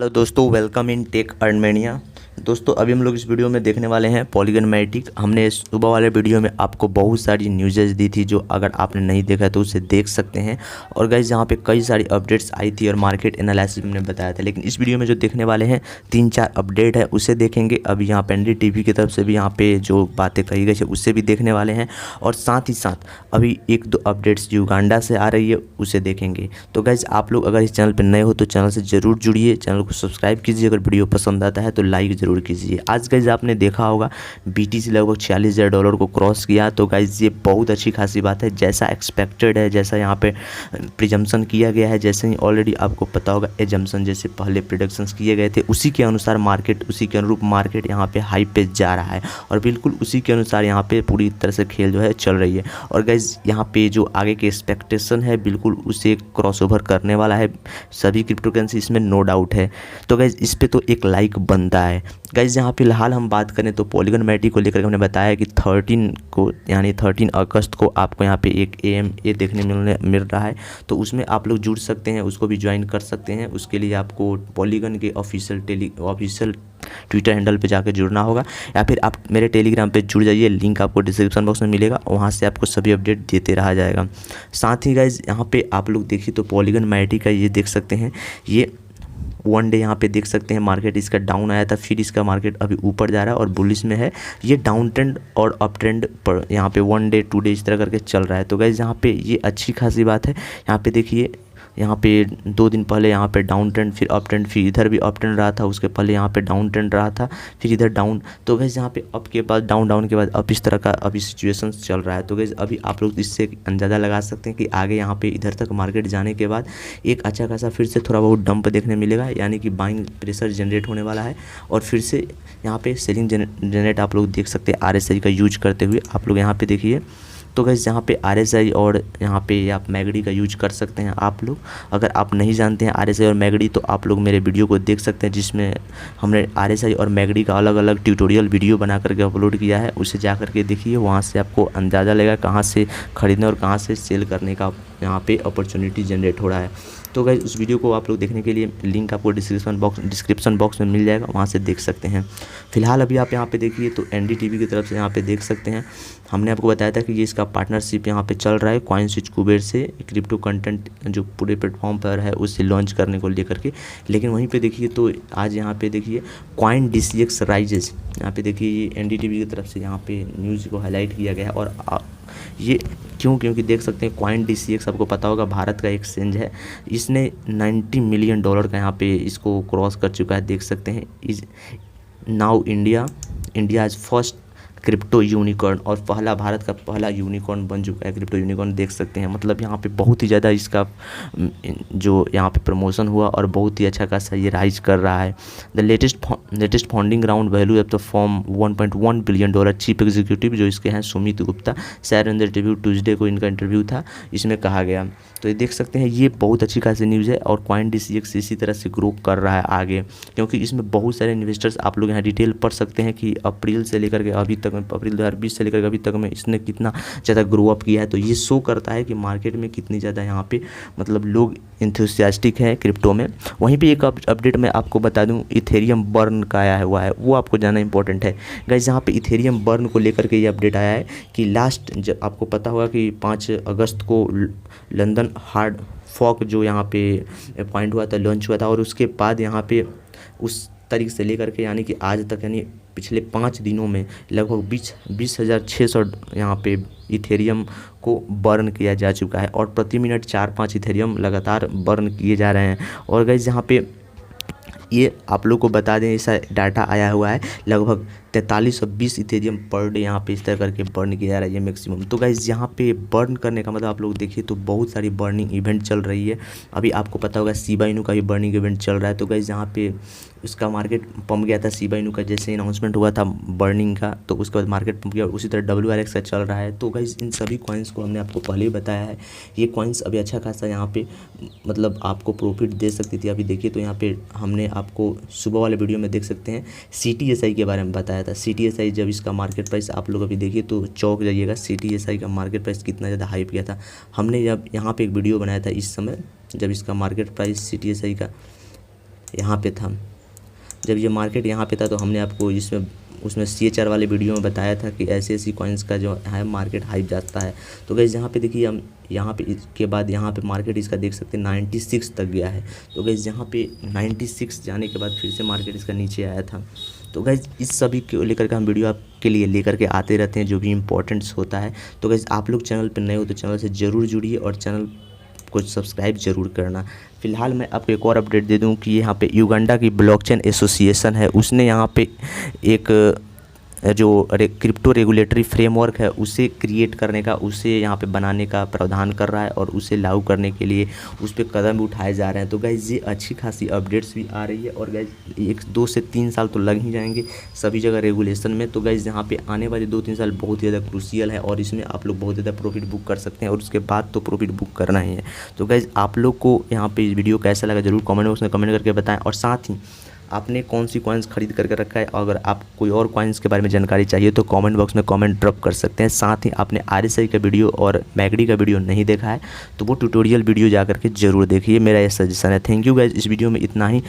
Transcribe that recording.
Hello दोस्तों, welcome in take अर्नमेनिया। दोस्तों अभी हम लोग इस वीडियो में देखने वाले हैं पॉलीगन मैटिक। हमने सुबह वाले वीडियो में आपको बहुत सारी न्यूज़ेस दी थी, जो अगर आपने नहीं देखा तो उसे देख सकते हैं। और गाइस यहाँ पे कई सारी अपडेट्स आई थी और मार्केट एनालिसिस हमने बताया था। लेकिन इस वीडियो में जो देखने वाले हैं 3-4 अपडेट है उसे देखेंगे। अभी यहाँ पे एनडीटीवी की तरफ से भी यहाँ पे जो बातें कही गई है उसे भी देखने वाले हैं। और साथ ही साथ अभी 1-2 अपडेट्स जो युगांडा से आ रही है उसे देखेंगे। तो गाइस आप लोग अगर इस चैनल पर नए हो तो चैनल से ज़रूर जुड़िए, चैनल को सब्सक्राइब कीजिए। अगर वीडियो पसंद आता है तो लाइक ज़रूर कीजिए। आज गाइज आपने देखा होगा बीटीसी लगभग $46,000 को क्रॉस किया। तो गाइज ये बहुत अच्छी खासी बात है, जैसा एक्सपेक्टेड है, जैसा यहाँ पे प्रिजम्पशन किया गया है, जैसे ही ऑलरेडी आपको पता होगा एजम्पशन जैसे पहले प्रिडिक्शंस किए गए थे उसी के अनुसार मार्केट, उसी के अनुरूप मार्केट यहाँ पे हाई पे जा रहा है। और बिल्कुल उसी के अनुसार यहाँ पे पूरी तरह से खेल जो है चल रही है। और गाइज यहाँ पे जो आगे के एक्सपेक्टेशन है बिल्कुल उसे क्रॉस ओवर करने वाला है सभी क्रिप्टो करेंसी, इसमें नो डाउट है। तो गाइज इस पर तो एक लाइक बनता है। गाइज यहाँ फिलहाल हम बात करें तो पॉलीगन मैटिक को लेकर हमने बताया कि 13 को यानी 13 अगस्त को आपको यहाँ पे एक AMA देखने मिल रहा है। तो उसमें आप लोग जुड़ सकते हैं, उसको भी ज्वाइन कर सकते हैं। उसके लिए आपको पॉलीगन के ऑफिशियल ट्विटर हैंडल पे जाकर जुड़ना होगा, या फिर आप मेरे टेलीग्राम पे जुड़ जाइए, लिंक आपको डिस्क्रिप्शन बॉक्स में मिलेगा, वहाँ से आपको सभी अपडेट देते रहा जाएगा। साथ ही गाइज यहाँ पे आप लोग देखिए तो पॉलीगन मैटिक का ये देख सकते हैं, ये वन डे यहाँ पे देख सकते हैं मार्केट इसका डाउन आया था, फिर इसका मार्केट अभी ऊपर जा रहा है और बुलिश में है। ये डाउन ट्रेंड और अप ट्रेंड पर यहाँ पे 1 डे 2 डे इस तरह करके चल रहा है। तो गाइज यहाँ पे ये अच्छी खासी बात है। यहाँ पे देखिए, यहाँ पे 2 दिन पहले यहाँ पे डाउन ट्रेंड, फिर अप ट्रेंड, फिर इधर भी अप ट्रेंड रहा था, उसके पहले यहाँ पे डाउन ट्रेंड रहा था, फिर इधर डाउन। तो गाइस यहाँ पे अप के बाद डाउन, डाउन के बाद अप, इस तरह का अभी सिचुएशन चल रहा है। तो गाइस अभी आप लोग इससे अंदाज़ा लगा सकते हैं कि आगे यहाँ पे इधर तक मार्केट जाने के बाद एक अच्छा खासा फिर से थोड़ा बहुत डंप देखने मिलेगा, यानी कि बाइंग प्रेशर जनरेट होने वाला है। और फिर से यहाँ पे सेलिंग जनरेट आप लोग देख सकते हैं RSI का यूज करते हुए। आप लोग यहाँ पे देखिए तो गाइस यहाँ पे RSI और यहाँ पे आप मैगडी का यूज कर सकते हैं। आप लोग अगर आप नहीं जानते हैं RSI और मैगडी तो आप लोग मेरे वीडियो को देख सकते हैं, जिसमें हमने RSI और मैगडी का अलग अलग ट्यूटोरियल वीडियो बना करके अपलोड किया है। उसे जा करके देखिए, वहाँ से आपको अंदाज़ा लगेगा कहाँ से खरीदने और कहाँ से सेल करने का यहाँ पे अपॉर्चुनिटी जनरेट हो रहा है। तो गाइस उस वीडियो को आप लोग देखने के लिए लिंक आपको डिस्क्रिप्शन बॉक्स में मिल जाएगा, वहाँ से देख सकते हैं। फिलहाल अभी आप यहाँ पे देखिए तो एनडीटीवी की तरफ से यहाँ पे देख सकते हैं, हमने आपको बताया था कि ये इसका पार्टनरशिप यहाँ पे चल रहा है कॉइनस्विच कुबेर से, क्रिप्टो कंटेंट जो पूरे प्लेटफॉर्म पर है उसे लॉन्च करने को लेकर के। लेकिन वहीं पे देखिए तो आज यहाँ पे देखिए कॉइन DCX राइजेस, यहाँ पे देखिए ये एनडीटीवी की तरफ से यहाँ पे न्यूज़ को हाईलाइट किया गया है। और ये क्योंकि देख सकते हैं कॉइन DCX आपको पता होगा भारत का एक्सचेंज है, इसने $90 मिलियन का यहाँ पे इसको क्रॉस कर चुका है। देख सकते हैं is now India is first crypto unicorn, और भारत का पहला यूनिकॉर्न बन चुका है क्रिप्टो यूनिकॉर्न। देख सकते हैं मतलब यहाँ पे बहुत ही ज़्यादा इसका जो यहाँ पे प्रमोशन हुआ और बहुत ही अच्छा खासा ये राइज कर रहा है। The latest funding round value of the form $1.1 billion. Chief executive जो इसके हैं Sumit Gupta, share in the review Tuesday को इनका इंटरव्यू था, इसमें कहा गया। तो ये देख सकते हैं ये बहुत अच्छी खासी न्यूज़ है। और कॉइन DCX इसी तरह से ग्रो कर रहा है आगे, क्योंकि इसमें बहुत सारे इन्वेस्टर्स आप लोग यहाँ डिटेल पढ़ सकते हैं कि अप्रैल से लेकर के अभी तक, अप्रैल 2020 से लेकर अभी तक में इसने कितना ज़्यादा ग्रो अप किया है। तो ये शो करता है कि मार्केट में कितनी ज़्यादा यहाँ पे मतलब लोग इंथुसियास्टिक हैं क्रिप्टो में। वहीं पे एक अपडेट मैं आपको बता दूं, इथेरियम बर्न का आया हुआ है, वो आपको जानना इंपॉर्टेंट है। गाइस यहाँ पे इथेरियम बर्न को लेकर के ये अपडेट आया है कि लास्ट जब आपको पता होगा कि 5 अगस्त को लंदन हार्ड फॉक जो यहाँ पे पॉइंट हुआ था, लॉन्च हुआ था, और उसके बाद यहाँ पे उस तारीख से लेकर के यानी कि आज तक, यानी पिछले 5 दिनों में लगभग 20,600 यहाँ पे इथेरियम को बर्न किया जा चुका है। और प्रति मिनट 4-5 इथेरियम लगातार बर्न किए जा रहे हैं। और गाइस यहाँ पे ये आप लोग को बता दें, ऐसा डाटा आया हुआ है लगभग 4320 इथेरियम पर डे यहाँ पे इस तरह करके बर्न किया जा रहा है ये मैक्सिमम। तो गाइज यहाँ पे बर्न करने का मतलब आप लोग देखिए तो बहुत सारी बर्निंग इवेंट चल रही है। अभी आपको पता होगा शिबा इनू का भी बर्निंग इवेंट चल रहा है। तो गाइज यहाँ पे उसका मार्केट पम्प गया था, शिबा इनू का जैसे अनाउंसमेंट हुआ था बर्निंग का, तो उसके बाद मार्केट पम्प गया। उसी तरह WRX का चल रहा है। तो गाइज इन सभी कॉइन्स को हमने आपको पहले ही बताया है, ये कॉइन्स अभी अच्छा खासा यहाँ पे मतलब आपको प्रॉफिट दे सकती थी। अभी देखिए तो यहाँ पे हमने आपको सुबह वाले वीडियो में देख सकते हैं CTSI के बारे में बताया था। CTSI जब इसका मार्केट प्राइस आप लोग अभी देखिए तो चौंक जाइएगा, CTSI का मार्केट प्राइस कितना ज़्यादा हाइप किया था। हमने जब यहाँ पे एक वीडियो बनाया था इस समय जब इसका मार्केट प्राइस CTSI का यहाँ पे था। जब ये मार्केट यहाँ पे था तो हमने आपको उसमें CHR वाले वीडियो में बताया था कि ऐसे ऐसी कॉइन्स का जो है मार्केट हाइप जाता है। तो गाइस यहाँ पे देखिए, हम यहाँ पे इसके बाद यहाँ पे मार्केट इसका देख सकते हैं 96 तक गया है। तो गाइस यहाँ पे 96 जाने के बाद फिर से मार्केट इसका नीचे आया था। तो गाइस इस सभी को लेकर के हम वीडियो आपके लिए लेकर के आते रहते हैं, जो भी इंपॉर्टेंट्स होता है। तो गाइस आप लोग चैनल पर नए हो तो चैनल से ज़रूर जुड़िए और चैनल को सब्सक्राइब जरूर करना। फिलहाल मैं आपको एक और अपडेट दे दूं कि यहाँ पे युगांडा की ब्लॉकचेन एसोसिएशन है, उसने यहाँ पे एक जो क्रिप्टो रेगुलेटरी फ्रेमवर्क है उसे क्रिएट करने का, उसे यहाँ पे बनाने का प्रावधान कर रहा है और उसे लागू करने के लिए उस पर कदम भी उठाए जा रहे हैं। तो गाइज़ ये अच्छी खासी अपडेट्स भी आ रही है और गाइज़ 2 से 3 साल तो लग ही जाएंगे सभी जगह रेगुलेशन में। तो गाइज़ यहाँ पे आने वाले 2-3 साल बहुत ज़्यादा क्रूशियल है और इसमें आप लोग बहुत ज़्यादा प्रॉफिट बुक कर सकते हैं और उसके बाद तो प्रॉफिट बुक करना ही है। तो गाइज़ आप लोग को यहाँ पे वीडियो कैसा लगा ज़रूर कमेंट बॉक्स में कमेंट करके बताएं, और साथ ही आपने कौन सी कॉइन्स खरीद करके रखा है। अगर आप कोई और कॉइन्स के बारे में जानकारी चाहिए तो कमेंट बॉक्स में कमेंट ड्रॉप कर सकते हैं। साथ ही आपने RSI का वीडियो और मैगडी का वीडियो नहीं देखा है तो वो ट्यूटोरियल वीडियो जा करके ज़रूर देखिए, मेरा ये सजेशन है। थैंक यू गाइज, इस वीडियो में इतना ही।